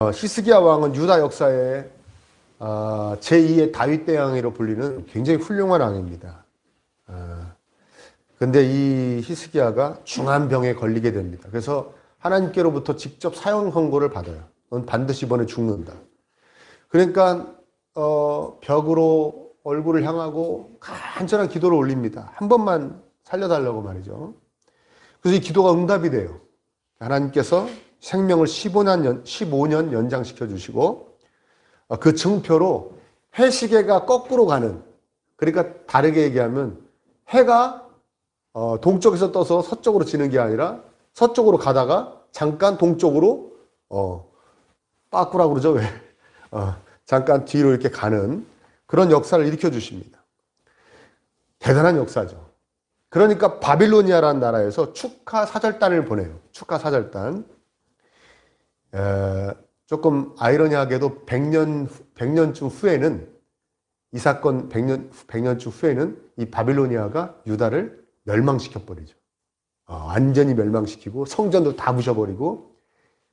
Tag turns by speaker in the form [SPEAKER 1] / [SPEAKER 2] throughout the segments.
[SPEAKER 1] 히스기야 왕은 유다 역사의 제2의 다윗 대왕으로 불리는 굉장히 훌륭한 왕입니다. 근데 이 히스기야가 중한 병에 걸리게 됩니다. 그래서 하나님께로부터 직접 사형 선고를 받아요. 넌 반드시 이번에 죽는다. 그러니까 벽으로 얼굴을 향하고 간절한 기도를 올립니다. 한 번만 살려달라고 말이죠. 그래서 이 기도가 응답이 돼요. 하나님께서 생명을 15년 연장시켜 주시고 그 증표로 해시계가 거꾸로 가는, 그러니까 다르게 얘기하면 해가 동쪽에서 떠서 서쪽으로 지는 게 아니라 서쪽으로 가다가 잠깐 동쪽으로 빠꾸라고 그러죠. 왜? 잠깐 뒤로 이렇게 가는 그런 역사를 일으켜 주십니다. 대단한 역사죠. 그러니까 바빌로니아라는 나라에서 축하 사절단을 보내요. 축하 사절단. 조금 아이러니하게도 100년쯤 후에는, 이 사건 100년쯤 후에는 이 바빌로니아가 유다를 멸망시켜버리죠. 완전히 멸망시키고 성전도 다 부셔버리고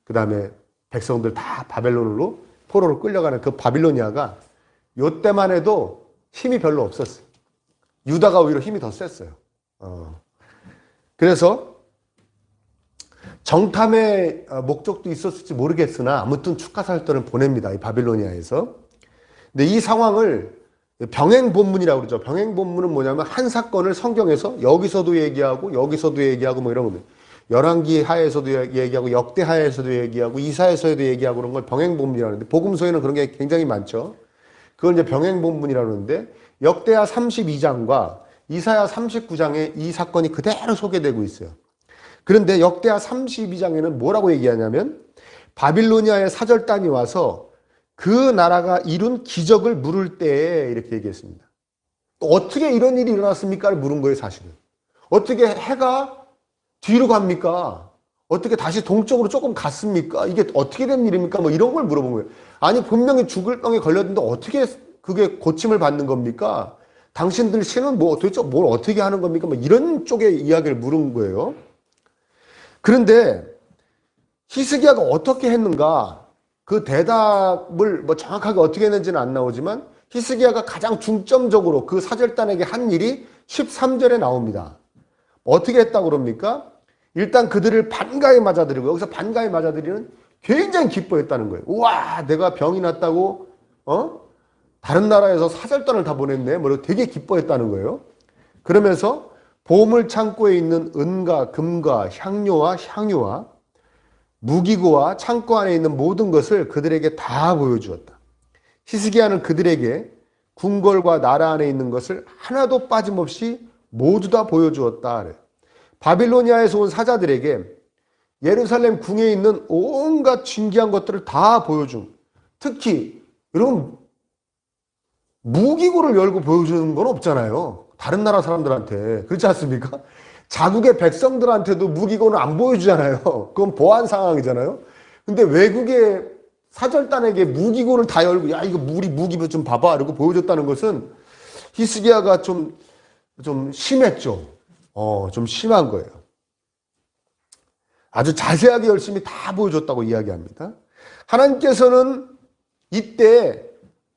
[SPEAKER 1] 그 다음에 백성들 다 바벨론으로 포로로 끌려가는 그 바빌로니아가 요때만 해도 힘이 별로 없었어요. 유다가 오히려 힘이 더 셌어요. 그래서 정탐의 목적도 있었을지 모르겠으나 아무튼 축하사절단을 보냅니다. 이 바빌로니아에서. 근데 이 상황을 병행본문이라고 그러죠. 병행본문은 뭐냐면 한 사건을 성경에서 여기서도 얘기하고 여기서도 얘기하고 뭐 이런 겁니다. 열왕기 하에서도 얘기하고 역대 하에서도 얘기하고 이사에서도 얘기하고 그런 걸 병행본문이라고 하는데, 복음서에는 그런 게 굉장히 많죠. 그걸 이제 병행본문이라고 하는데, 역대하 32장과 이사야 39장에 이 사건이 그대로 소개되고 있어요. 그런데 역대하 32장에는 뭐라고 얘기하냐면 바빌로니아의 사절단이 와서 그 나라가 이룬 기적을 물을 때에 이렇게 얘기했습니다. 어떻게 이런 일이 일어났습니까?를 물은 거예요, 사실은. 어떻게 해가 뒤로 갑니까? 어떻게 다시 동쪽으로 조금 갔습니까? 이게 어떻게 된 일입니까? 뭐 이런 걸 물어본 거예요. 아니, 분명히 죽을 병에 걸렸는데 어떻게 그게 고침을 받는 겁니까? 당신들 신은 뭐 도대체 뭘 어떻게 하는 겁니까? 뭐 이런 쪽의 이야기를 물은 거예요. 그런데 히스기야가 어떻게 했는가? 그 대답을 뭐 정확하게 어떻게 했는지는 안 나오지만 히스기야가 가장 중점적으로 그 사절단에게 한 일이 13절에 나옵니다. 어떻게 했다고 그럽니까? 일단 그들을 반가이 맞아들이고, 여기서 반가이 맞아들이는 굉장히 기뻐했다는 거예요. 우와, 내가 병이 났다고 다른 나라에서 사절단을 다 보냈네. 뭐 되게 기뻐했다는 거예요. 그러면서 보물 창고에 있는 은과 금과 향료와 향유와 무기고와 창고 안에 있는 모든 것을 그들에게 다 보여주었다. 히스기야는 그들에게 궁궐과 나라 안에 있는 것을 하나도 빠짐없이 모두 다 보여주었다. 바빌로니아에서 온 사자들에게 예루살렘 궁에 있는 온갖 신기한 것들을 다 보여줌. 특히 여러분, 무기고를 열고 보여주는 건 없잖아요. 다른 나라 사람들한테. 그렇지 않습니까? 자국의 백성들한테도 무기고는 안 보여주잖아요. 그건 보안 상황이잖아요. 근데 외국의 사절단에게 무기고를 다 열고, 야, 이거 우리 무기 좀 봐봐. 이러고 보여줬다는 것은 히스기야가 좀 심했죠. 좀 심한 거예요. 아주 자세하게 열심히 다 보여줬다고 이야기합니다. 하나님께서는 이때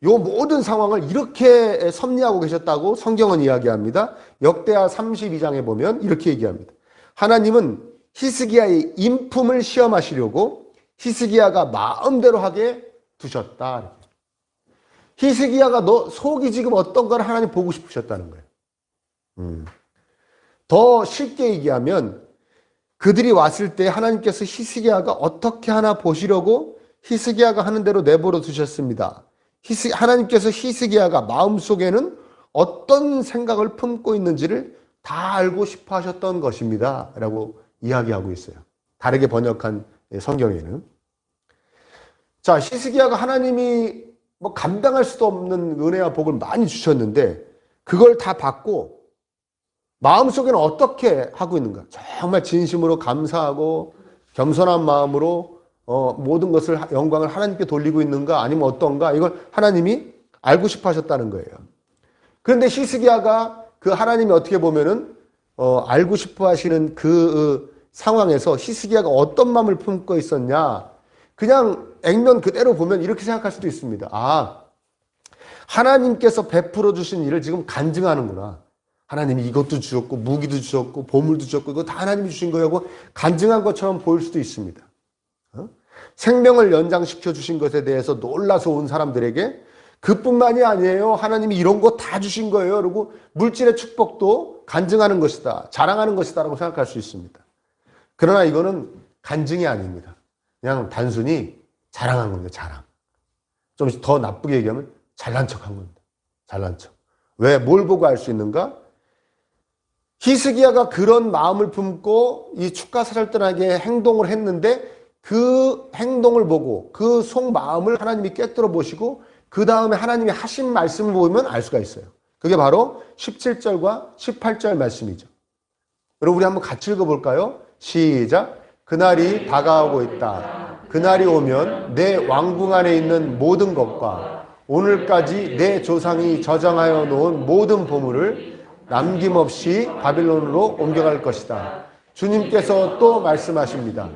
[SPEAKER 1] 요 모든 상황을 이렇게 섭리하고 계셨다고 성경은 이야기합니다. 역대하 32장에 보면 이렇게 얘기합니다. 하나님은 히스기야의 인품을 시험하시려고 히스기야가 마음대로 하게 두셨다. 히스기야가 너 속이 지금 어떤 걸 하나님 보고 싶으셨다는 거예요. 더 쉽게 얘기하면 그들이 왔을 때 하나님께서 히스기야가 어떻게 하나 보시려고 히스기야가 하는 대로 내버려 두셨습니다. 하나님께서 히스기야가 마음속에는 어떤 생각을 품고 있는지를 다 알고 싶어 하셨던 것입니다. 라고 이야기하고 있어요. 다르게 번역한 성경에는. 자, 히스기야가 하나님이 뭐 감당할 수도 없는 은혜와 복을 많이 주셨는데 그걸 다 받고 마음속에는 어떻게 하고 있는가? 정말 진심으로 감사하고 겸손한 마음으로 모든 것을, 영광을 하나님께 돌리고 있는가? 아니면 어떤가? 이걸 하나님이 알고 싶어 하셨다는 거예요. 그런데 히스기야가 그 하나님이 어떻게 보면은 알고 싶어 하시는 그 상황에서 히스기야가 어떤 마음을 품고 있었냐? 그냥 액면 그대로 보면 이렇게 생각할 수도 있습니다. 아, 하나님께서 베풀어 주신 일을 지금 간증하는구나. 하나님이 이것도 주셨고 무기도 주셨고 보물도 주셨고 이거 다 하나님이 주신 거라고 간증한 것처럼 보일 수도 있습니다. 생명을 연장시켜 주신 것에 대해서 놀라서 온 사람들에게 그뿐만이 아니에요. 하나님이 이런 거 다 주신 거예요. 그리고 물질의 축복도 간증하는 것이다. 자랑하는 것이다 라고 생각할 수 있습니다. 그러나 이거는 간증이 아닙니다. 그냥 단순히 자랑한 겁니다. 자랑. 좀 더 나쁘게 얘기하면 잘난 척한 겁니다. 잘난 척. 왜? 뭘 보고 알 수 있는가? 히스기야가 그런 마음을 품고 이 축가사절단하게 행동을 했는데 그 행동을 보고 그 속마음을 하나님이 꿰뚫어 보시고 그 다음에 하나님이 하신 말씀을 보면 알 수가 있어요. 그게 바로 17절과 18절 말씀이죠. 여러분 우리 한번 같이 읽어볼까요? 시작. 그날이 다가오고 있다. 그날이 오면 내 왕궁 안에 있는 모든 것과 오늘까지 내 조상이 저장하여 놓은 모든 보물을 남김없이 바빌론으로 옮겨갈 것이다. 주님께서 또 말씀하십니다.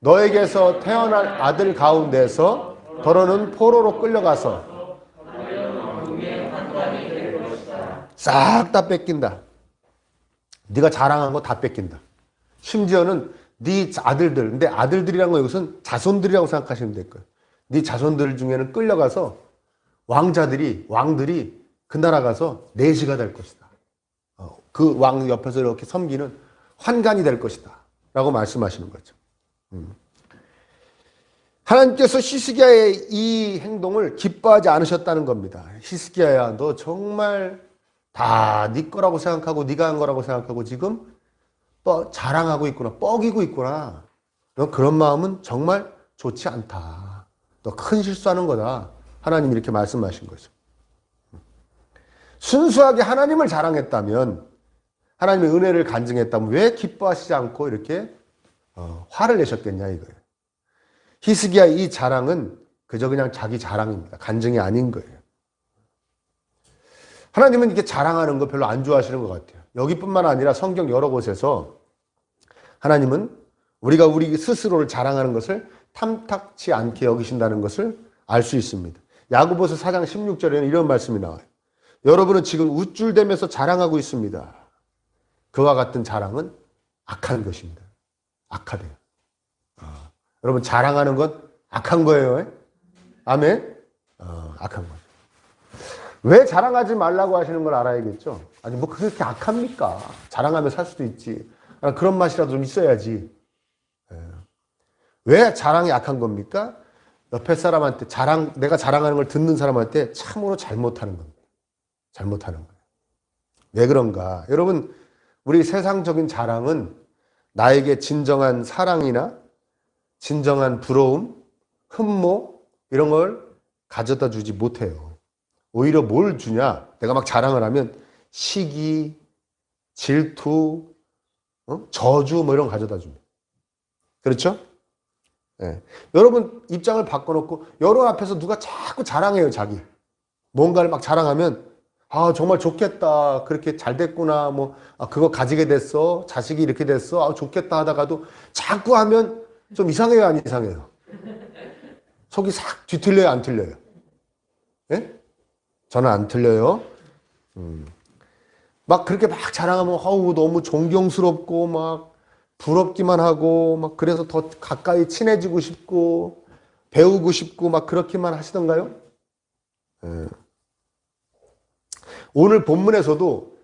[SPEAKER 1] 너에게서 태어날 아들 가운데서 더러는 포로로 끌려가서 싹 다 뺏긴다. 네가 자랑한 거 다 뺏긴다. 심지어는 네 아들들, 근데 아들들이란 건 이것은 자손들이라고 생각하시면 될 거예요. 네 자손들 중에는 끌려가서 왕들이 그 나라 가서 내시가 될 것이다. 그 왕 옆에서 이렇게 섬기는 환관이 될 것이다. 라고 말씀하시는 거죠. 하나님께서 히스기야의 이 행동을 기뻐하지 않으셨다는 겁니다. 히스기야야, 너 정말 다 네 거라고 생각하고 네가 한 거라고 생각하고 지금 자랑하고 있구나. 뻐기고 있구나. 너 그런 마음은 정말 좋지 않다. 너 큰 실수하는 거다. 하나님이 이렇게 말씀하신 거죠. 순수하게 하나님을 자랑했다면, 하나님의 은혜를 간증했다면 왜 기뻐하시지 않고 이렇게 화를 내셨겠냐 이거예요. 히스기야 이 자랑은 그저 그냥 자기 자랑입니다. 간증이 아닌 거예요. 하나님은 이렇게 자랑하는 거 별로 안 좋아하시는 것 같아요. 여기뿐만 아니라 성경 여러 곳에서 하나님은 우리가 우리 스스로를 자랑하는 것을 탐탁치 않게 여기신다는 것을 알 수 있습니다. 야고보서 4장 16절에는 이런 말씀이 나와요. 여러분은 지금 우쭐대면서 자랑하고 있습니다. 그와 같은 자랑은 악한 것입니다. 악하대요. 여러분 자랑하는 건 악한 거예요. 아멘? 악한 거예요. 왜 자랑하지 말라고 하시는 걸 알아야겠죠. 아니 뭐 그렇게 악합니까? 자랑하며 살 수도 있지. 그런 맛이라도 좀 있어야지. 왜 자랑이 악한 겁니까? 옆에 사람한테 내가 자랑하는 걸 듣는 사람한테 참으로 잘못하는 겁니다. 잘못하는 거예요. 왜 그런가? 여러분 우리 세상적인 자랑은 나에게 진정한 사랑이나 진정한 부러움, 흠모 이런 걸 가져다 주지 못해요. 오히려 뭘 주냐? 내가 막 자랑을 하면 시기, 질투, 저주 뭐 이런 거 가져다 줍니다. 그렇죠? 네. 여러분 입장을 바꿔놓고 여러분 앞에서 누가 자꾸 자랑해요. 자기. 뭔가를 막 자랑하면 아 정말 좋겠다. 그렇게 잘 됐구나. 뭐 그거 가지게 됐어. 자식이 이렇게 됐어. 아 좋겠다 하다가도 자꾸 하면 좀 이상해요? 안 이상해요? 속이 싹 뒤틀려요? 안 틀려요? 예? 저는 안 틀려요. 막 그렇게 막 자랑하면 너무 존경스럽고 막 부럽기만 하고 막 그래서 더 가까이 친해지고 싶고 배우고 싶고 막 그렇게만 하시던가요? 예. 오늘 본문에서도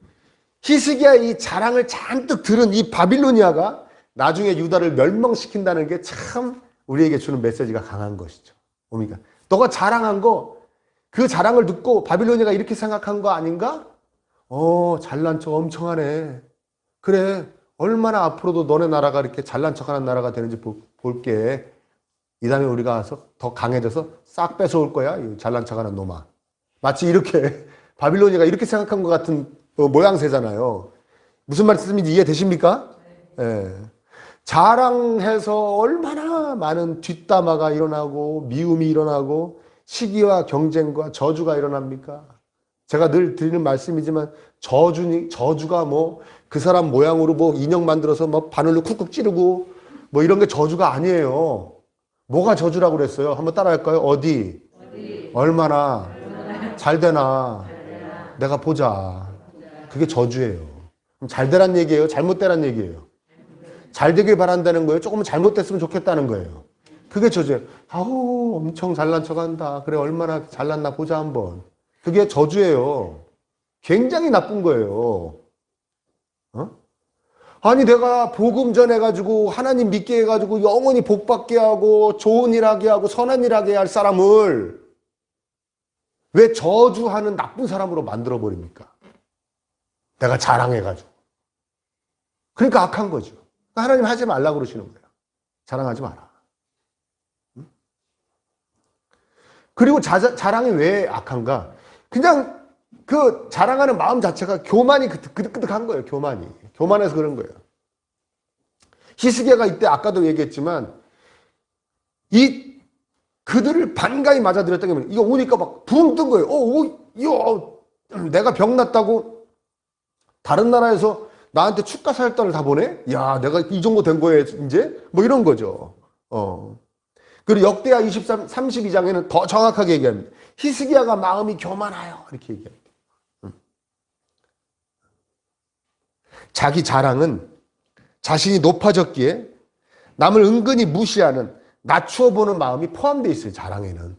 [SPEAKER 1] 히스기야 이 자랑을 잔뜩 들은 이 바빌로니아가 나중에 유다를 멸망시킨다는 게 참 우리에게 주는 메시지가 강한 것이죠. 뭡니까? 너가 자랑한 거, 그 자랑을 듣고 바빌로니아가 이렇게 생각한 거 아닌가? 잘난 척 엄청 하네. 그래, 얼마나 앞으로도 너네 나라가 이렇게 잘난 척하는 나라가 되는지 볼게. 이 다음에 우리가 와서 더 강해져서 싹 뺏어올 거야. 이 잘난 척하는 놈아. 마치 이렇게 바빌로니아가 이렇게 생각한 것 같은 모양새잖아요. 무슨 말씀인지 이해되십니까? 예. 자랑해서 얼마나 많은 뒷담화가 일어나고 미움이 일어나고 시기와 경쟁과 저주가 일어납니까? 제가 늘 드리는 말씀이지만 저주가 뭐 그 사람 모양으로 뭐 인형 만들어서 뭐 바늘로 쿡쿡 찌르고 뭐 이런 게 저주가 아니에요. 뭐가 저주라고 그랬어요? 한번 따라할까요? 어디? 얼마나? 잘 되나? 내가 보자. 그게 저주예요. 그럼 잘 되란 얘기예요? 잘못되란 얘기예요? 잘 되길 바란다는 거예요? 조금은 잘못됐으면 좋겠다는 거예요. 그게 저주예요. 아우, 엄청 잘난 척한다. 그래, 얼마나 잘났나 보자 한번. 그게 저주예요. 굉장히 나쁜 거예요. 어? 아니, 내가 복음 전해가지고 하나님 믿게 해가지고 영원히 복 받게 하고 좋은 일 하게 하고 선한 일 하게 할 사람을 왜 저주하는 나쁜 사람으로 만들어버립니까? 내가 자랑해가지고. 그러니까 악한 거죠. 하나님 하지 말라고 그러시는 거예요. 자랑하지 마라. 그리고 자랑이 왜 악한가? 그냥 그 자랑하는 마음 자체가 교만이 그득그득한 거예요. 교만이. 교만해서 그런 거예요. 히스기야가 이때 아까도 얘기했지만 그들을 반가이 맞아들였던 게 이거 오니까 막 붕 뜬 거예요. 내가 병 났다고 다른 나라에서 나한테 축가사역단을 다 보내? 야, 내가 이 정도 된 거예요, 이제? 뭐 이런 거죠. 그리고 역대하 32장에는 더 정확하게 얘기합니다. 히스기야가 마음이 교만하여. 이렇게 얘기합니다. 자기 자랑은 자신이 높아졌기에 남을 은근히 무시하는 낮추어 보는 마음이 포함되어 있어요. 자랑에는.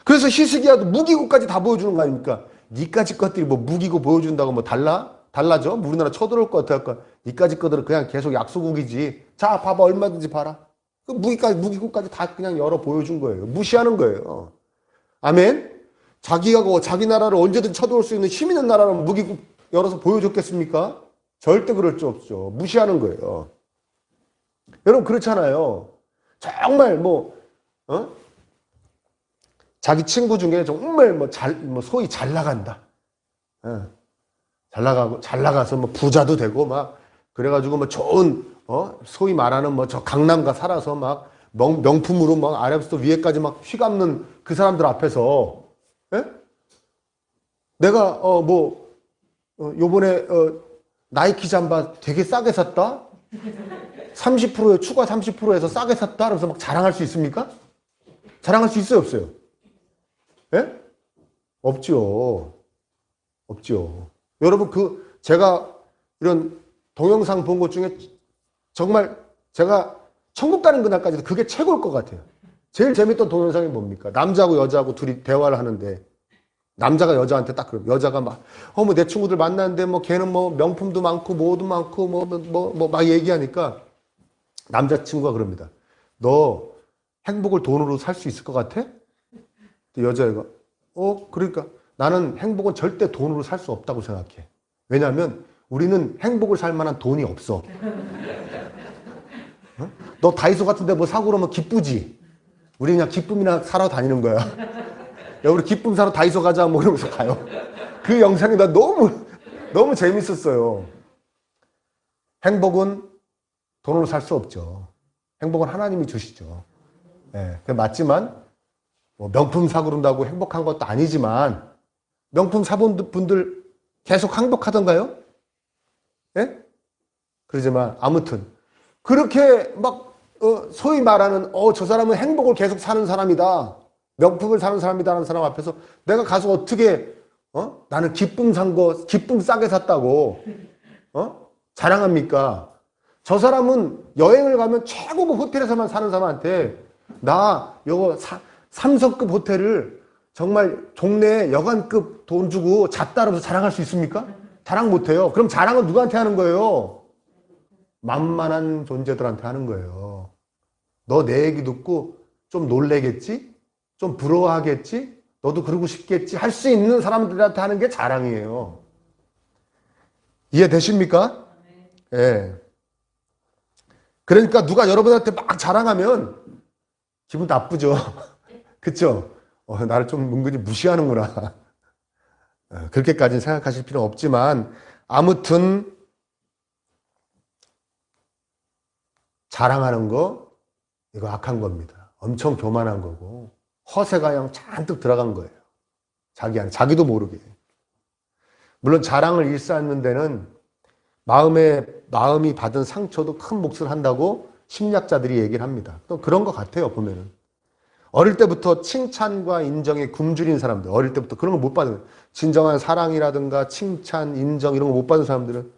[SPEAKER 1] 그래서 히스기야도 무기고까지 다 보여주는 거 아닙니까? 니까지 것들이 뭐 무기고 보여준다고 뭐 달라져? 우리나라 쳐들어올 것 같아. 니까지 것들은 그냥 계속 약소국이지. 자, 봐봐. 얼마든지 봐라. 그 무기고까지 다 그냥 열어 보여준 거예요. 무시하는 거예요. 아멘? 자기가 자기 나라를 언제든 쳐들어올 수 있는 힘 있는 나라는 무기고 열어서 보여줬겠습니까? 절대 그럴 수 없죠. 무시하는 거예요. 여러분 그렇잖아요. 정말 자기 친구 중에 정말 소위 잘 나간다. 잘 나가서 부자도 되고 그래가지고 좋은 소위 말하는 저 강남가 살아서 명품으로 아래부터 위에까지 휘감는 그 사람들 앞에서 내가 요번에 나이키 잠바 되게 싸게 샀다? 30%에 추가 30%에서 싸게 샀다? 그러면서 자랑할 수 있습니까? 자랑할 수 있어요, 없어요? 예? 없죠. 없죠. 여러분, 제가 이런 동영상 본 것 중에 정말 제가 천국 가는 그날까지도 그게 최고일 것 같아요. 제일 재밌던 동영상이 뭡니까? 남자하고 여자하고 둘이 대화를 하는데, 남자가 여자한테 딱 그래요. 여자가 내 친구들 만났는데, 걔는 명품도 많고, 뭐도 많고, 막 얘기하니까, 남자친구가 그럽니다. 너 행복을 돈으로 살 수 있을 것 같아? 여자애가, 그러니까 나는 행복은 절대 돈으로 살 수 없다고 생각해. 왜냐하면 우리는 행복을 살 만한 돈이 없어. 너 다이소 같은 데 사고 그러면 기쁘지? 우리 그냥 기쁨이나 사러 다니는 거야. 야, 우리 기쁨 사러 다이소 가자, 이러면서 가요. 그 영상이 나 너무 재밌었어요. 행복은 돈으로 살 수 없죠. 행복은 하나님이 주시죠. 예, 맞지만, 명품 사고 그런다고 행복한 것도 아니지만, 명품 사본 분들 계속 행복하던가요? 예? 그러지만, 아무튼, 그렇게 소위 말하는, 저 사람은 행복을 계속 사는 사람이다. 명품을 사는 사람이다라는 사람 앞에서 내가 가서 어떻게, 나는 기쁨 기쁨 싸게 샀다고, 자랑합니까? 저 사람은 여행을 가면 최고급 호텔에서만 사는 사람한테 나 요거 3성급 호텔을 정말 동네 여관급 돈 주고 잤다 그러면서 자랑할 수 있습니까? 자랑 못해요. 그럼 자랑은 누구한테 하는 거예요? 만만한 존재들한테 하는 거예요. 너 내 얘기 듣고 좀 놀래겠지? 좀 부러워하겠지? 너도 그러고 싶겠지? 할 수 있는 사람들한테 하는 게 자랑이에요. 이해되십니까? 예. 네. 그러니까 누가 여러분한테 막 자랑하면 기분 나쁘죠. 그쵸? 나를 좀 은근히 무시하는구나. 그렇게까지는 생각하실 필요는 없지만 아무튼 자랑하는 거 이거 악한 겁니다. 엄청 교만한 거고 허세가 그냥 잔뜩 들어간 거예요. 자기도 모르게. 물론 자랑을 일삼는 데는 마음이 받은 상처도 큰 몫을 한다고 심리학자들이 얘기를 합니다. 또 그런 것 같아요, 보면은. 어릴 때부터 칭찬과 인정에 굶주린 사람들, 어릴 때부터 그런 걸 못 받은, 진정한 사랑이라든가 칭찬, 인정 이런 거 못 받은 사람들은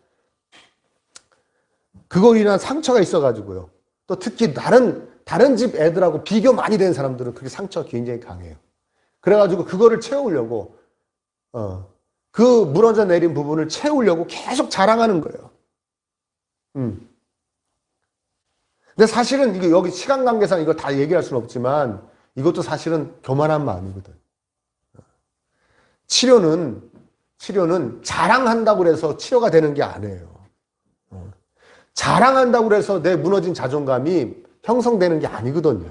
[SPEAKER 1] 그걸로 인한 상처가 있어가지고요. 또 특히 다른 집 애들하고 비교 많이 된 사람들은 그게 상처가 굉장히 강해요. 그래가지고 그거를 채우려고, 그 무너져 내린 부분을 채우려고 계속 자랑하는 거예요. 근데 사실은 이게 여기 시간 관계상 이거 다 얘기할 수는 없지만 이것도 사실은 교만한 마음이거든. 치료는 자랑한다고 해서 치료가 되는 게 아니에요. 자랑한다고 해서 내 무너진 자존감이 형성되는 게 아니거든요.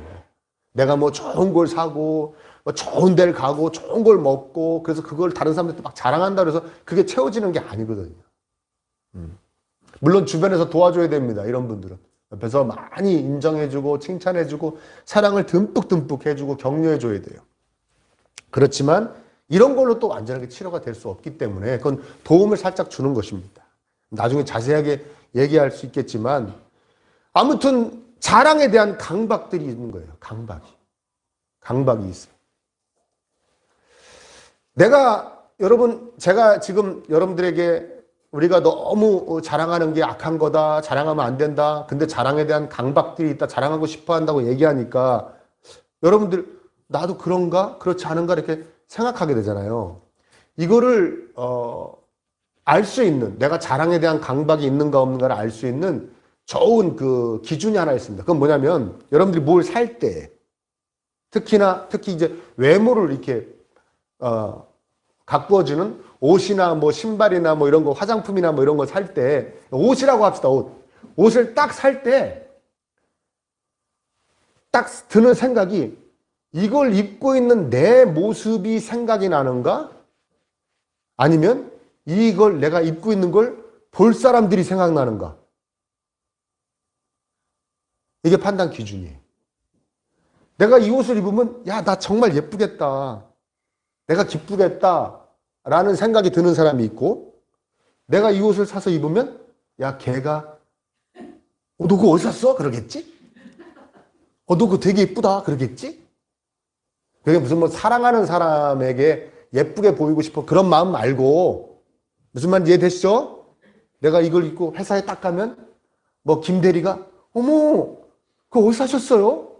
[SPEAKER 1] 내가 뭐 좋은 걸 사고, 뭐 좋은 데를 가고, 좋은 걸 먹고, 그래서 그걸 다른 사람들한테 막 자랑한다고 해서 그게 채워지는 게 아니거든요. 물론 주변에서 도와줘야 됩니다. 이런 분들은. 옆에서 많이 인정해주고, 칭찬해주고, 사랑을 듬뿍듬뿍 해주고, 격려해줘야 돼요. 그렇지만 이런 걸로 또 완전하게 치료가 될 수 없기 때문에 그건 도움을 살짝 주는 것입니다. 나중에 자세하게 얘기할 수 있겠지만 아무튼 자랑에 대한 강박들이 있는 거예요. 강박이 있어요. 제가 지금 여러분들에게 우리가 너무 자랑하는 게 악한 거다, 자랑하면 안 된다, 근데 자랑에 대한 강박들이 있다, 자랑하고 싶어 한다고 얘기하니까 여러분들 나도 그런가? 그렇지 않은가? 이렇게 생각하게 되잖아요. 이거를 알 수 있는, 내가 자랑에 대한 강박이 있는가 없는가를 알 수 있는 좋은 그 기준이 하나 있습니다. 그건 뭐냐면 여러분들이 뭘 살 때, 특히 이제 외모를 이렇게 가꾸어주는 옷이나 뭐 신발이나 뭐 이런 거, 화장품이나 뭐 이런 거 살 때, 옷이라고 합시다. 옷을 딱 살 때 딱 드는 생각이, 이걸 입고 있는 내 모습이 생각이 나는가? 아니면 이걸 내가 입고 있는 걸 볼 사람들이 생각나는가? 이게 판단 기준이에요. 내가 이 옷을 입으면 야, 나 정말 예쁘겠다, 내가 기쁘겠다 라는 생각이 드는 사람이 있고, 내가 이 옷을 사서 입으면 야, 걔가 너 그거 어디서 샀어? 그러겠지? 너 그거 되게 예쁘다 그러겠지? 그게 무슨 뭐 사랑하는 사람에게 예쁘게 보이고 싶어 그런 마음 말고, 무슨 말인지 이해되시죠? 내가 이걸 입고 회사에 딱 가면 뭐 김대리가 어머 그거 어디서 사셨어요?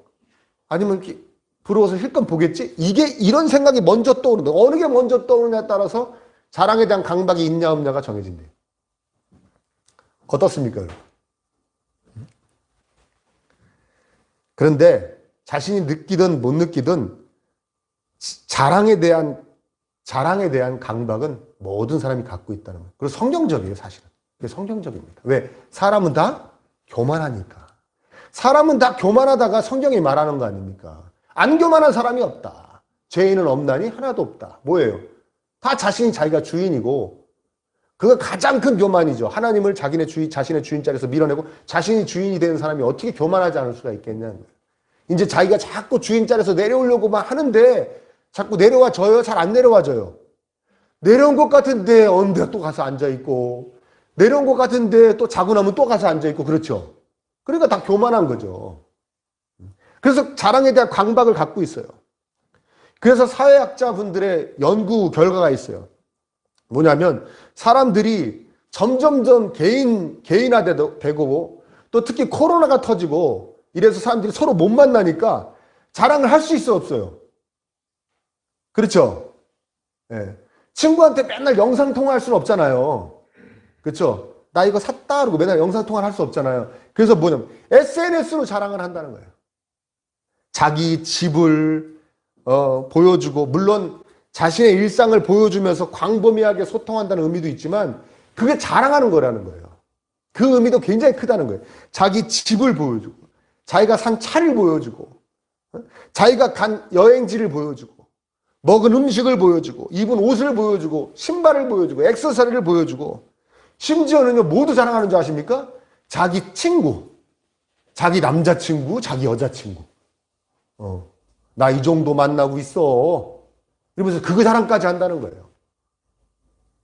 [SPEAKER 1] 아니면 이렇게 부러워서 힐끔 보겠지? 이게 이런 생각이 먼저 떠오른다. 어느 게 먼저 떠오르냐에 따라서 자랑에 대한 강박이 있냐 없냐가 정해진대요. 어떻습니까, 여러분? 그런데 자신이 느끼든 못 느끼든 자랑에 대한 강박은 모든 사람이 갖고 있다는 거예요. 그리고 성경적이에요, 사실은. 그게 성경적입니다. 왜? 사람은 다 교만하니까. 사람은 다 교만하다가 성경이 말하는 거 아닙니까? 안 교만한 사람이 없다. 죄인은 없나니 하나도 없다. 뭐예요? 다 자신이 자기가 주인이고, 그거 가장 큰 교만이죠. 하나님을 자신의 주인 자리에서 밀어내고 자신이 주인이 되는 사람이 어떻게 교만하지 않을 수가 있겠냐는 거예요. 이제 자기가 자꾸 주인 자리에서 내려오려고만 하는데 자꾸 내려와줘요? 잘 안 내려와줘요. 내려온 것 같은데 언제 또 가서 앉아있고, 내려온 것 같은데 또 자고 나면 또 가서 앉아있고, 그렇죠? 그러니까 다 교만한 거죠. 그래서 자랑에 대한 강박을 갖고 있어요. 그래서 사회학자분들의 연구 결과가 있어요. 뭐냐면 사람들이 점점점 개인화되고, 또 특히 코로나가 터지고 이래서 사람들이 서로 못 만나니까 자랑을 할 수 있어 없어요? 그렇죠? 네. 친구한테 맨날 영상통화할 수는 없잖아요. 그렇죠? 나 이거 샀다 그러고 맨날 영상통화를 할 수 없잖아요. 그래서 뭐냐면 SNS로 자랑을 한다는 거예요. 자기 집을 보여주고, 물론 자신의 일상을 보여주면서 광범위하게 소통한다는 의미도 있지만 그게 자랑하는 거라는 거예요. 그 의미도 굉장히 크다는 거예요. 자기 집을 보여주고, 자기가 산 차를 보여주고, 자기가 간 여행지를 보여주고, 먹은 음식을 보여주고, 입은 옷을 보여주고, 신발을 보여주고, 액세서리를 보여주고, 심지어는요 모두 자랑하는 줄 아십니까? 자기 친구, 자기 남자친구, 자기 여자친구, 나 이 정도 만나고 있어 이러면서 그거 자랑까지 한다는 거예요.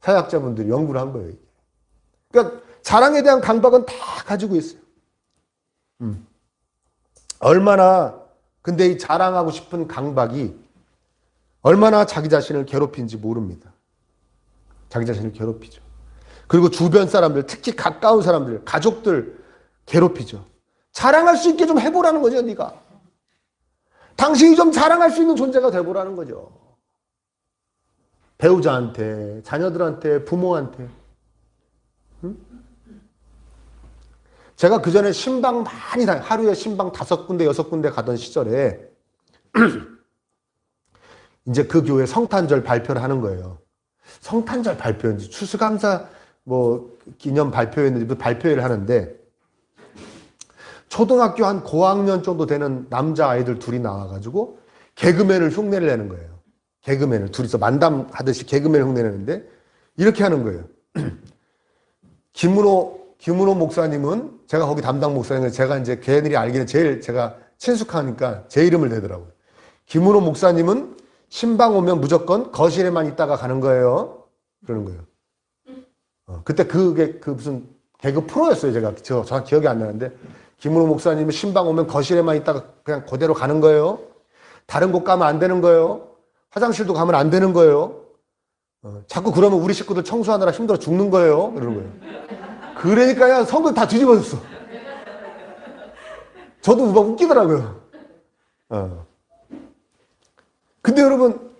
[SPEAKER 1] 사회학자분들이 연구를 한 거예요. 그러니까 자랑에 대한 강박은 다 가지고 있어요. 얼마나 근데 이 자랑하고 싶은 강박이 얼마나 자기 자신을 괴롭힌지 모릅니다. 자기 자신을 괴롭히죠. 그리고 주변 사람들, 특히 가까운 사람들, 가족들 괴롭히죠. 자랑할 수 있게 좀 해보라는 거죠, 네가. 당신이 좀 자랑할 수 있는 존재가 돼보라는 거죠. 배우자한테, 자녀들한테, 부모한테. 응? 제가 그전에 신방 많이 하루에 신방 5군데, 6군데 가던 시절에 이제 그 교회 성탄절 발표를 하는 거예요. 성탄절 발표인지 추수감사 뭐 기념 발표였는지 발표회를 하는데 초등학교 한 고학년 정도 되는 남자 아이들 둘이 나와가지고 개그맨을 흉내를 내는 거예요. 개그맨을 둘이서 만담하듯이 개그맨을 흉내내는데 이렇게 하는 거예요. 김은호 목사님은 제가 거기 담당 목사님을 제가 이제 걔네들이 알기는 제일 제가 친숙하니까 제 이름을 대더라고요. 김은호 목사님은 신방 오면 무조건 거실에만 있다가 가는 거예요. 그러는 거예요. 그때 그게 무슨 개그 프로였어요. 제가 정확히 기억이 안 나는데 김은호 목사님은 신방 오면 거실에만 있다가 그냥 그대로 가는 거예요. 다른 곳 가면 안 되는 거예요. 화장실도 가면 안 되는 거예요. 자꾸 그러면 우리 식구들 청소하느라 힘들어 죽는 거예요. 그러는 거예요. 그러니까 성경 다 뒤집어졌어. 저도 막 웃기더라고요. 근데 여러분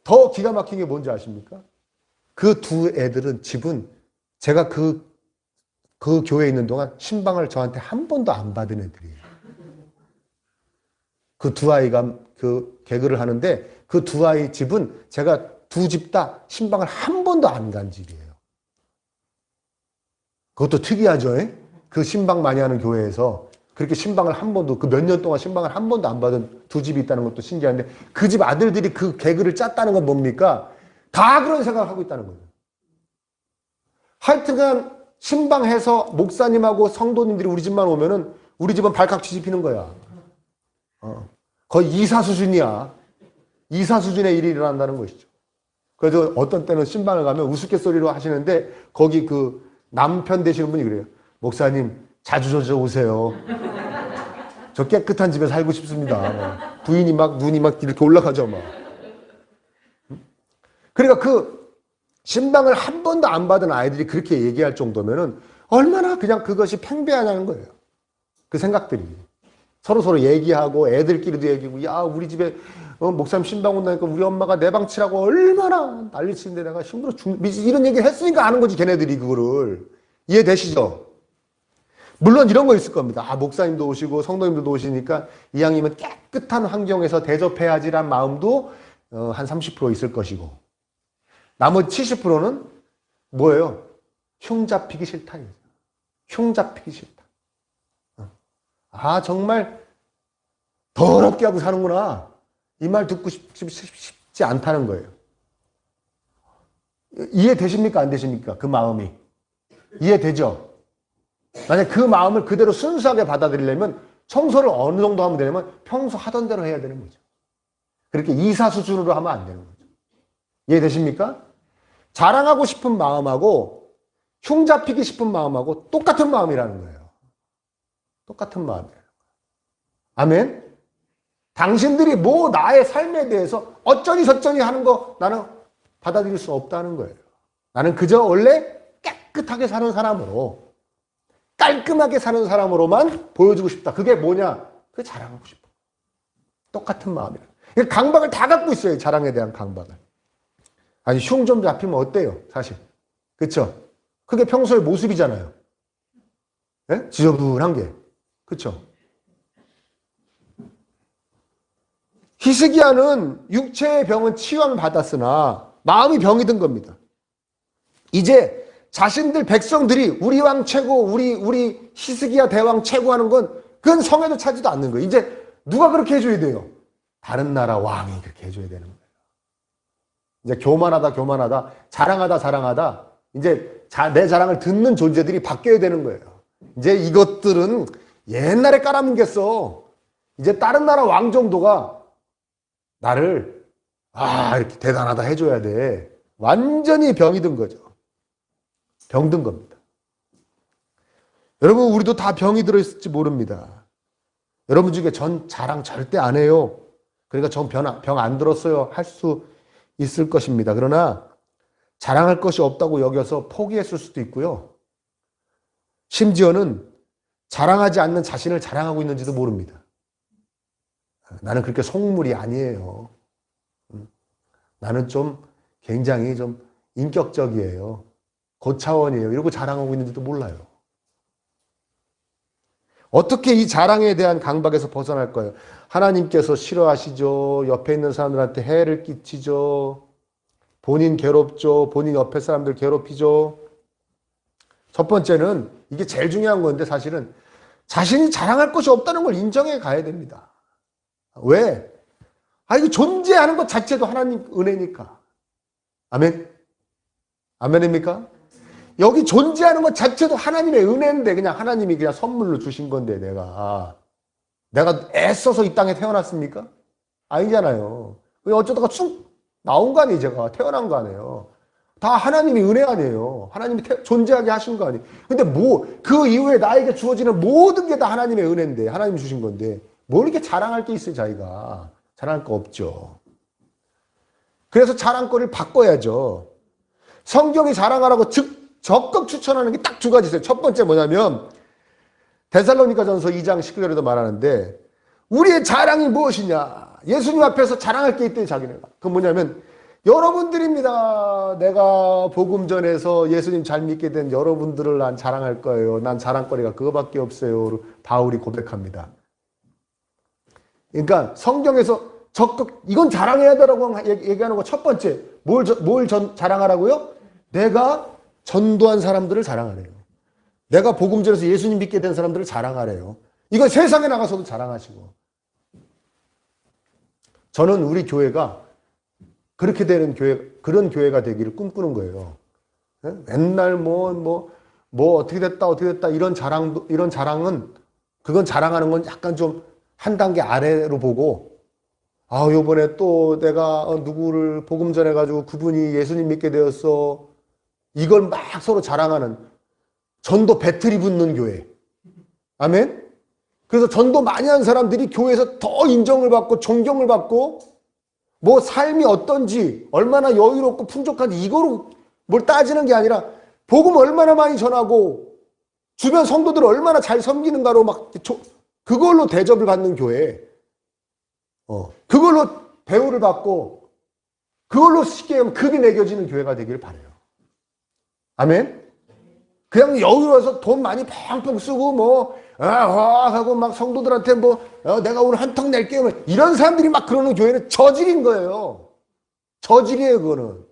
[SPEAKER 1] 더 기가 막힌 게 뭔지 아십니까? 그 두 애들은 집은 제가 그 교회에 있는 동안 신방을 저한테 한 번도 안 받은 애들이에요. 그 두 아이가 그 개그를 하는데 그 두 아이 집은 제가 두 집 다 신방을 한 번도 안 간 집이에요. 그것도 특이하죠. 그 신방 많이 하는 교회에서 그렇게 신방을 한 번도 그 몇 년 동안 신방을 한 번도 안 받은 두 집이 있다는 것도 신기한데 그 집 아들들이 그 개그를 짰다는 건 뭡니까? 다 그런 생각을 하고 있다는 거예요. 하여튼간 신방해서 목사님하고 성도님들이 우리 집만 오면은 우리 집은 발칵 뒤집히는 거야. 거의 이사 수준이야. 이사 수준의 일이 일어난다는 것이죠. 그래서 어떤 때는 신방을 가면 우스갯소리로 하시는데 거기 그 남편 되시는 분이 그래요. 목사님 자주 오세요. 저 깨끗한 집에 살고 싶습니다. 부인이 막 눈이 막 이렇게 올라가죠. 막. 그러니까 그 신방을 한 번도 안 받은 아이들이 그렇게 얘기할 정도면은 얼마나 그냥 그것이 팽배하냐는 거예요. 그 생각들이. 서로 얘기하고 애들끼리도 얘기하고 야 우리 집에 목사님 신방 온다니까 우리 엄마가 내 방 치라고 얼마나 난리치는데 내가 힘들어 이런 얘기를 했으니까 아는 거지 걔네들이 그거를. 이해되시죠? 물론 이런 거 있을 겁니다. 아 목사님도 오시고 성도님들도 오시니까 이왕이면 깨끗한 환경에서 대접해야지란 마음도 한 30% 있을 것이고 나머지 70%는 뭐예요? 흉 잡히기 싫다. 흉 잡히기 싫다. 아 정말 더럽게 하고 사는구나. 이 말 듣고 싶지 않다는 거예요. 이해되십니까? 안 되십니까? 그 마음이. 이해되죠? 만약 그 마음을 그대로 순수하게 받아들이려면 청소를 어느 정도 하면 되냐면 평소 하던 대로 해야 되는 거죠. 그렇게 이사 수준으로 하면 안 되는 거죠. 이해되십니까? 자랑하고 싶은 마음하고 흉 잡히기 싶은 마음하고 똑같은 마음이라는 거예요. 똑같은 마음이에요. 아멘? 당신들이 뭐 나의 삶에 대해서 어쩌니 저쩌니 하는 거 나는 받아들일 수 없다는 거예요. 나는 그저 원래 깨끗하게 사는 사람으로 깔끔하게 사는 사람으로만 보여주고 싶다. 그게 뭐냐? 그게 자랑하고 싶어. 똑같은 마음이라. 강박을 다 갖고 있어요. 자랑에 대한 강박을. 아니 흉 좀 잡히면 어때요? 사실. 그렇죠? 그게 평소의 모습이잖아요. 네? 지저분한 게. 그렇죠? 히스기야는 육체의 병은 치유함을 받았으나 마음이 병이 든 겁니다. 이제 자신들 백성들이 우리 왕 최고, 우리 히스기야 대왕 최고 하는 건 그건 성에도 차지도 않는 거예요. 이제 누가 그렇게 해줘야 돼요? 다른 나라 왕이 그렇게 해줘야 되는 거예요. 이제 교만하다, 자랑하다, 이제 내 자랑을 듣는 존재들이 바뀌어야 되는 거예요. 이제 이것들은 옛날에 깔아뭉갰어. 이제 다른 나라 왕 정도가 나를 이렇게 대단하다 해줘야 돼. 완전히 병이 든 거죠. 병든 겁니다. 여러분 우리도 다 병이 들어있을지 모릅니다. 여러분 중에 전 자랑 절대 안 해요. 그러니까 전 병 안 들었어요. 할 수 있을 것입니다. 그러나 자랑할 것이 없다고 여겨서 포기했을 수도 있고요. 심지어는 자랑하지 않는 자신을 자랑하고 있는지도 모릅니다. 나는 그렇게 속물이 아니에요. 나는 좀 굉장히 좀 인격적이에요. 고차원이에요. 이러고 자랑하고 있는지도 몰라요. 어떻게 이 자랑에 대한 강박에서 벗어날 거예요? 하나님께서 싫어하시죠. 옆에 있는 사람들한테 해를 끼치죠. 본인 괴롭죠. 본인 옆에 사람들 괴롭히죠. 첫 번째는 이게 제일 중요한 건데 사실은 자신이 자랑할 것이 없다는 걸 인정해 가야 됩니다. 왜? 이거 존재하는 것 자체도 하나님 은혜니까. 아멘? 아멘입니까? 여기 존재하는 것 자체도 하나님의 은혜인데 그냥 하나님이 그냥 선물로 주신 건데 내가 애써서 이 땅에 태어났습니까? 아니잖아요. 어쩌다가 쑥 나온 거 아니에요. 제가 태어난 거 아니에요. 다 하나님의 은혜 아니에요. 하나님이 존재하게 하신 거 아니에요. 근데 그 이후에 나에게 주어지는 모든 게 다 하나님의 은혜인데 하나님이 주신 건데 뭘 이렇게 자랑할 게 있어요. 자기가 자랑할 거 없죠. 그래서 자랑거리를 바꿔야죠. 성경이 자랑하라고 적극 추천하는 게 딱 두 가지 있어요. 첫 번째 뭐냐면 데살로니가전서 2장 19절에도 말하는데 우리의 자랑이 무엇이냐? 예수님 앞에서 자랑할 게 있대요. 자기네가. 그건 뭐냐면 여러분들입니다. 내가 복음 전해서 예수님 잘 믿게 된 여러분들을 난 자랑할 거예요. 난 자랑거리가 그거밖에 없어요. 바울이 고백합니다. 그러니까 성경에서 적극 이건 자랑해야 되라고 얘기하는 거 첫 번째 뭘 자랑하라고요? 내가 전도한 사람들을 자랑하래요. 내가 복음 전해서 예수님 믿게 된 사람들을 자랑하래요. 이건 세상에 나가서도 자랑하시고. 저는 우리 교회가 그렇게 되는 그런 교회가 되기를 꿈꾸는 거예요. 맨날 어떻게 됐다 이런 자랑은 그건 자랑하는 건 약간 좀 한 단계 아래로 보고 요번에 또 내가 누구를 복음 전해가지고 그분이 예수님 믿게 되었어. 이걸 막 서로 자랑하는 전도 배틀이 붙는 교회. 아멘? 그래서 전도 많이 한 사람들이 교회에서 더 인정을 받고 존경을 받고 삶이 어떤지 얼마나 여유롭고 풍족한지 이거로 뭘 따지는 게 아니라 복음 얼마나 많이 전하고 주변 성도들을 얼마나 잘 섬기는가로 그걸로 대접을 받는 교회. 그걸로 대우를 받고 그걸로 쉽게 하면 급이 매겨지는 교회가 되길 바라요. 아멘? 그냥 여유로워서 돈 많이 펑펑 쓰고 하고 막 성도들한테 내가 오늘 한턱 낼게요. 이런 사람들이 막 그러는 교회는 저질인 거예요. 저질이에요, 그거는.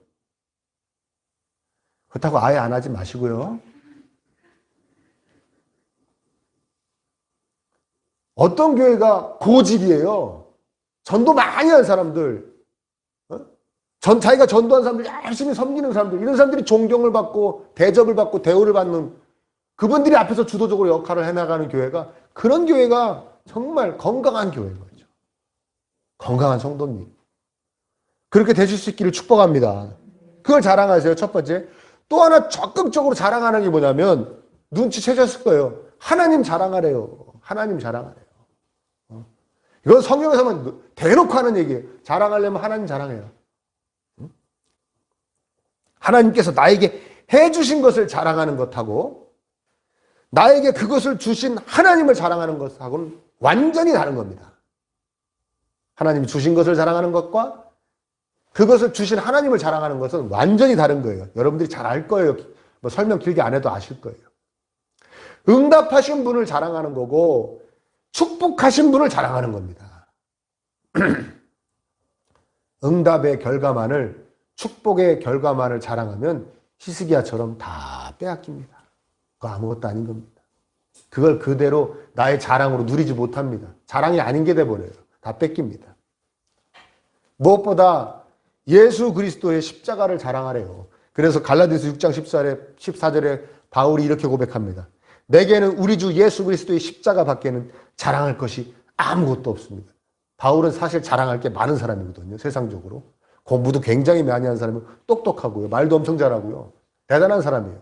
[SPEAKER 1] 그렇다고 아예 안 하지 마시고요. 어떤 교회가 고질이에요. 전도 많이 한 사람들, 자기가 전도한 사람들, 열심히 섬기는 사람들, 이런 사람들이 존경을 받고 대접을 받고 대우를 받는 그분들이 앞에서 주도적으로 역할을 해나가는 교회가 그런 교회가 정말 건강한 교회인 거죠. 건강한 성도님. 그렇게 되실 수 있기를 축복합니다. 그걸 자랑하세요. 첫 번째. 또 하나 적극적으로 자랑하는 게 뭐냐면 눈치채셨을 거예요. 하나님 자랑하래요. 하나님 자랑하래요. 이건 성경에서만 대놓고 하는 얘기예요. 자랑하려면 하나님 자랑해요. 하나님께서 나에게 해주신 것을 자랑하는 것하고 나에게 그것을 주신 하나님을 자랑하는 것하고는 완전히 다른 겁니다. 하나님이 주신 것을 자랑하는 것과 그것을 주신 하나님을 자랑하는 것은 완전히 다른 거예요. 여러분들이 잘 알 거예요. 설명 길게 안 해도 아실 거예요. 응답하신 분을 자랑하는 거고 축복하신 분을 자랑하는 겁니다. 응답의 결과만을 축복의 결과만을 자랑하면 히스기야처럼 다 빼앗깁니다. 그거 아무것도 아닌 겁니다. 그걸 그대로 나의 자랑으로 누리지 못합니다. 자랑이 아닌 게 돼버려요. 다 뺏깁니다. 무엇보다 예수 그리스도의 십자가를 자랑하래요. 그래서 갈라디아서 6장 14절에 바울이 이렇게 고백합니다. 내게는 우리 주 예수 그리스도의 십자가 밖에는 자랑할 것이 아무것도 없습니다. 바울은 사실 자랑할 게 많은 사람이거든요. 세상적으로. 공부도 굉장히 많이 한 사람이고 똑똑하고요. 말도 엄청 잘하고요. 대단한 사람이에요.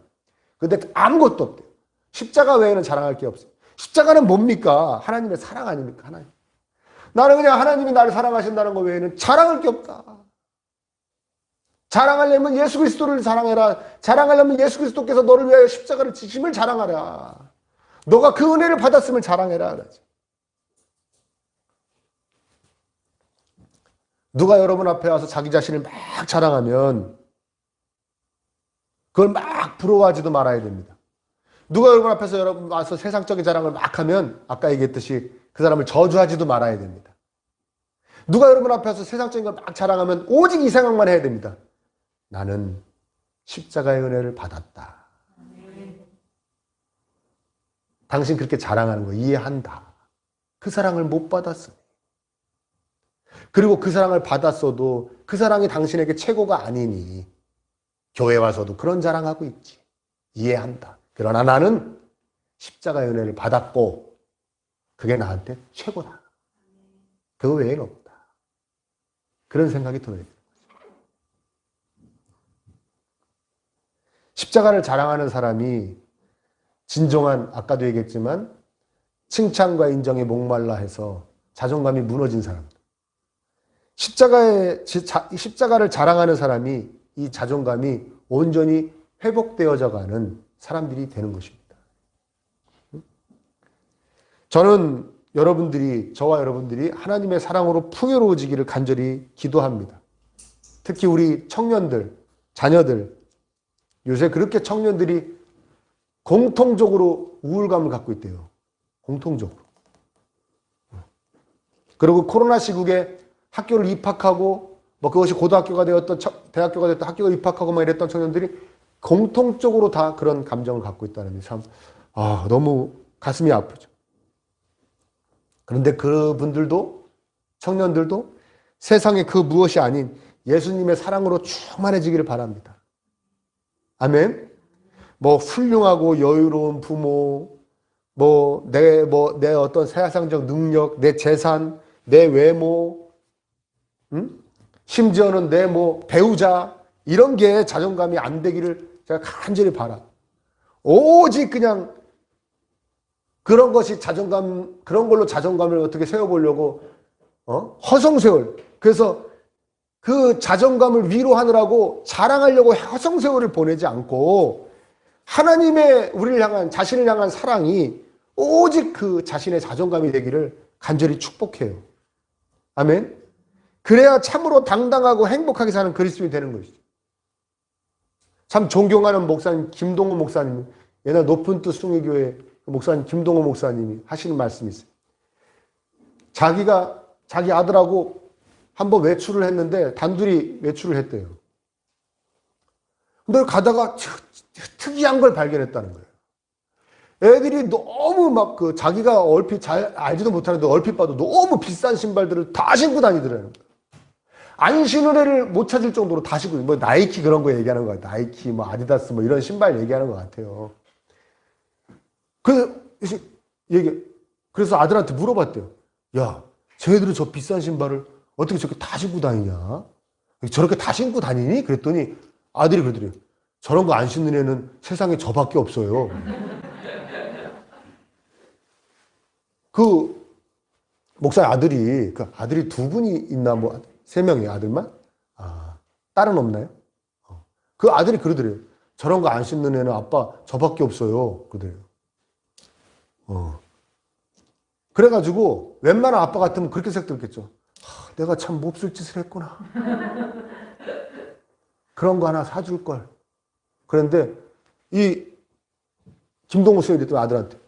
[SPEAKER 1] 근데 아무것도 없대요. 십자가 외에는 자랑할 게 없어요. 십자가는 뭡니까? 하나님의 사랑 아닙니까? 하나님. 나는 그냥 하나님이 나를 사랑하신다는 것 외에는 자랑할 게 없다. 자랑하려면 예수 그리스도를 사랑해라. 자랑하려면 예수 그리스도께서 너를 위하여 십자가를 지심을 자랑하라. 너가 그 은혜를 받았음을 자랑해라. 누가 여러분 앞에 와서 자기 자신을 막 자랑하면 그걸 막 부러워하지도 말아야 됩니다. 누가 여러분 앞에서 여러분 와서 세상적인 자랑을 막 하면 아까 얘기했듯이 그 사람을 저주하지도 말아야 됩니다. 누가 여러분 앞에서 세상적인 걸 막 자랑하면 오직 이 생각만 해야 됩니다. 나는 십자가의 은혜를 받았다. 당신 그렇게 자랑하는 거 이해한다. 그 사랑을 못 받았으니. 그리고 그 사랑을 받았어도 그 사랑이 당신에게 최고가 아니니 교회 와서도 그런 자랑하고 있지. 이해한다. 그러나 나는 십자가의 은혜를 받았고 그게 나한테 최고다. 그 외에는 없다. 그런 생각이 들어야 돼요. 십자가를 자랑하는 사람이 진정한, 아까도 얘기했지만 칭찬과 인정에 목말라 해서 자존감이 무너진 사람들. 십자가를 자랑하는 사람이 이 자존감이 온전히 회복되어져 가는 사람들이 되는 것입니다. 저는 저와 여러분들이 하나님의 사랑으로 풍요로워지기를 간절히 기도합니다. 특히 우리 청년들, 자녀들, 요새 그렇게 청년들이 공통적으로 우울감을 갖고 있대요. 공통적으로. 그리고 코로나 시국에 학교를 입학하고 뭐 그것이 고등학교가 되었던 대학교가 되었던 학교를 입학하고 막 이랬던 청년들이 공통적으로 다 그런 감정을 갖고 있다는 게 참 너무 가슴이 아프죠. 그런데 그분들도 청년들도 세상에 그 무엇이 아닌 예수님의 사랑으로 충만해지기를 바랍니다. 아멘. 뭐 훌륭하고 여유로운 부모, 내 어떤 세상적 능력, 내 재산, 내 외모, 심지어는 내 배우자 이런 게 자존감이 안 되기를 제가 간절히 바라. 오직 그냥 그런 것이 그런 걸로 자존감을 어떻게 세워보려고 허송세월. 그래서 그 자존감을 위로하느라고 자랑하려고 허송세월을 보내지 않고 하나님의 우리를 향한, 자신을 향한 사랑이 오직 그 자신의 자존감이 되기를 간절히 축복해요. 아멘. 그래야 참으로 당당하고 행복하게 사는 그리스도인이 되는 것이죠. 참 존경하는 목사님, 김동호 목사님, 옛날 높은 뜻 숭례교회 목사님 김동호 목사님이 하시는 말씀이 있어요. 자기 아들하고 한번 외출을 했는데 단둘이 외출을 했대요. 근데 가다가 특이한 걸 발견했다는 거예요. 애들이 너무 자기가 얼핏 잘 알지도 못하는데 얼핏 봐도 너무 비싼 신발들을 다 신고 다니더라고요. 안 신은 애를 못 찾을 정도로 다 신고, 나이키 그런 거 얘기하는 것 같아요. 나이키, 아디다스 이런 신발 얘기하는 것 같아요. 그래서 아들한테 물어봤대요. 야, 쟤네들은 저 비싼 신발을 어떻게 저렇게 다 신고 다니냐? 저렇게 다 신고 다니니? 그랬더니 아들이 그러더래요. 저런 거 안 신는 애는 세상에 저밖에 없어요. 그 목사의 아들이 두 분이 있나, 세 명이에요, 아들만? 딸은 없나요? 그 아들이 그러더래요. 저런 거 안 신는 애는 아빠 저밖에 없어요. 그러더래요. 그래가지고 웬만한 아빠 같으면 그렇게 생각했겠죠. 내가 참 몹쓸 짓을 했구나. 그런 거 하나 사줄 걸. 그런데 이 김동호 씨가 이랬더니 아들한테,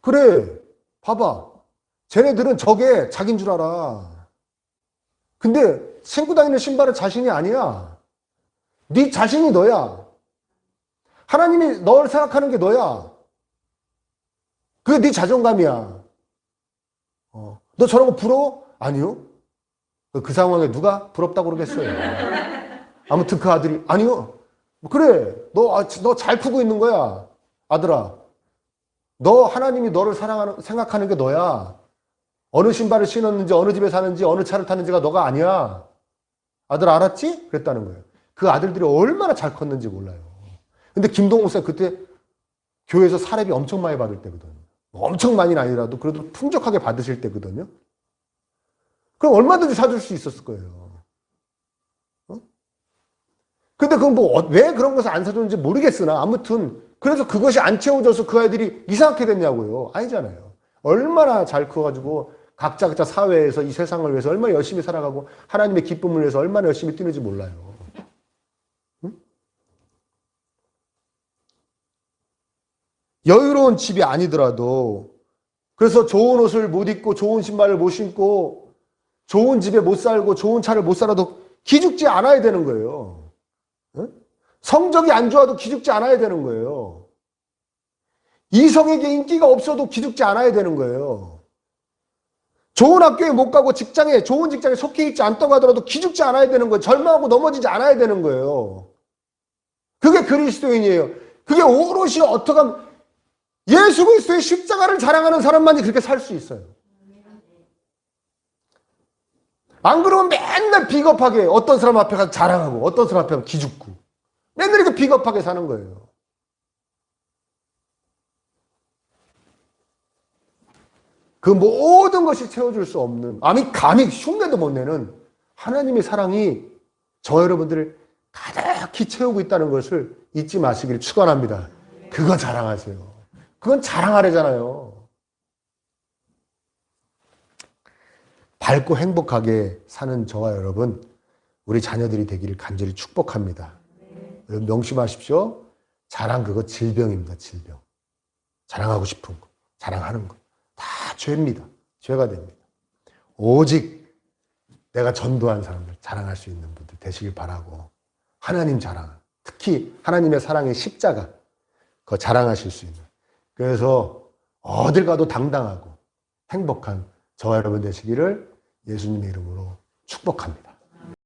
[SPEAKER 1] 그래, 봐봐. 쟤네들은 저게 자기인 줄 알아. 근데 신고 다니는 신발은 자신이 아니야. 네 자신이 너야. 하나님이 널 생각하는 게 너야. 그게 네 자존감이야. 너 저런 거 부러워? 아니요. 그 상황에 누가 부럽다고 그러겠어요. 아무튼 그 아들이, 아니요. 그래, 너 잘 크고 있는 거야. 아들아. 너 하나님이 너를 생각하는 게 너야. 어느 신발을 신었는지, 어느 집에 사는지, 어느 차를 타는지가 너가 아니야. 아들 알았지? 그랬다는 거예요. 그 아들들이 얼마나 잘 컸는지 몰라요. 근데 김동호 목사 그때 교회에서 사례비 엄청 많이 받을 때거든. 엄청 많이는 아니라도 그래도 풍족하게 받으실 때거든요. 그럼 얼마든지 사줄 수 있었을 거예요. 근데 그건 왜 그런 것을 안 사줬는지 모르겠으나 아무튼 그래서 그것이 안 채워져서 그 아이들이 이상하게 됐냐고요. 아니잖아요. 얼마나 잘 커가지고 각자 사회에서 이 세상을 위해서 얼마나 열심히 살아가고 하나님의 기쁨을 위해서 얼마나 열심히 뛰는지 몰라요. 응? 여유로운 집이 아니더라도 그래서 좋은 옷을 못 입고 좋은 신발을 못 신고 좋은 집에 못 살고 좋은 차를 못 살아도 기죽지 않아야 되는 거예요. 응? 성적이 안 좋아도 기죽지 않아야 되는 거예요. 이성에게 인기가 없어도 기죽지 않아야 되는 거예요. 좋은 학교에 못 가고 좋은 직장에 속해 있지 않다고 하더라도 기죽지 않아야 되는 거예요. 절망하고 넘어지지 않아야 되는 거예요. 그게 그리스도인이에요. 그게 오롯이 어떻게 하면 예수 그리스도의 십자가를 자랑하는 사람만이 그렇게 살 수 있어요. 안 그러면 맨날 비겁하게 어떤 사람 앞에 가서 자랑하고 어떤 사람 앞에 가서 기죽고 맨날 이렇게 비겁하게 사는 거예요. 그 모든 것이 채워줄 수 없는, 감히 흉내도 못 내는 하나님의 사랑이 저 여러분들을 가득히 채우고 있다는 것을 잊지 마시기를 축원합니다. 그거 자랑하세요. 그건 자랑하래잖아요. 밝고 행복하게 사는 저와 여러분, 우리 자녀들이 되기를 간절히 축복합니다. 여러분 명심하십시오. 자랑 그거 질병입니다. 질병. 자랑하고 싶은 거, 자랑하는 거. 다 죄입니다. 죄가 됩니다. 오직 내가 전도한 사람들 자랑할 수 있는 분들 되시길 바라고 하나님 자랑, 특히 하나님의 사랑의 십자가 그거 자랑하실 수 있는 그래서 어딜 가도 당당하고 행복한 저와 여러분 되시기를 예수님의 이름으로 축복합니다.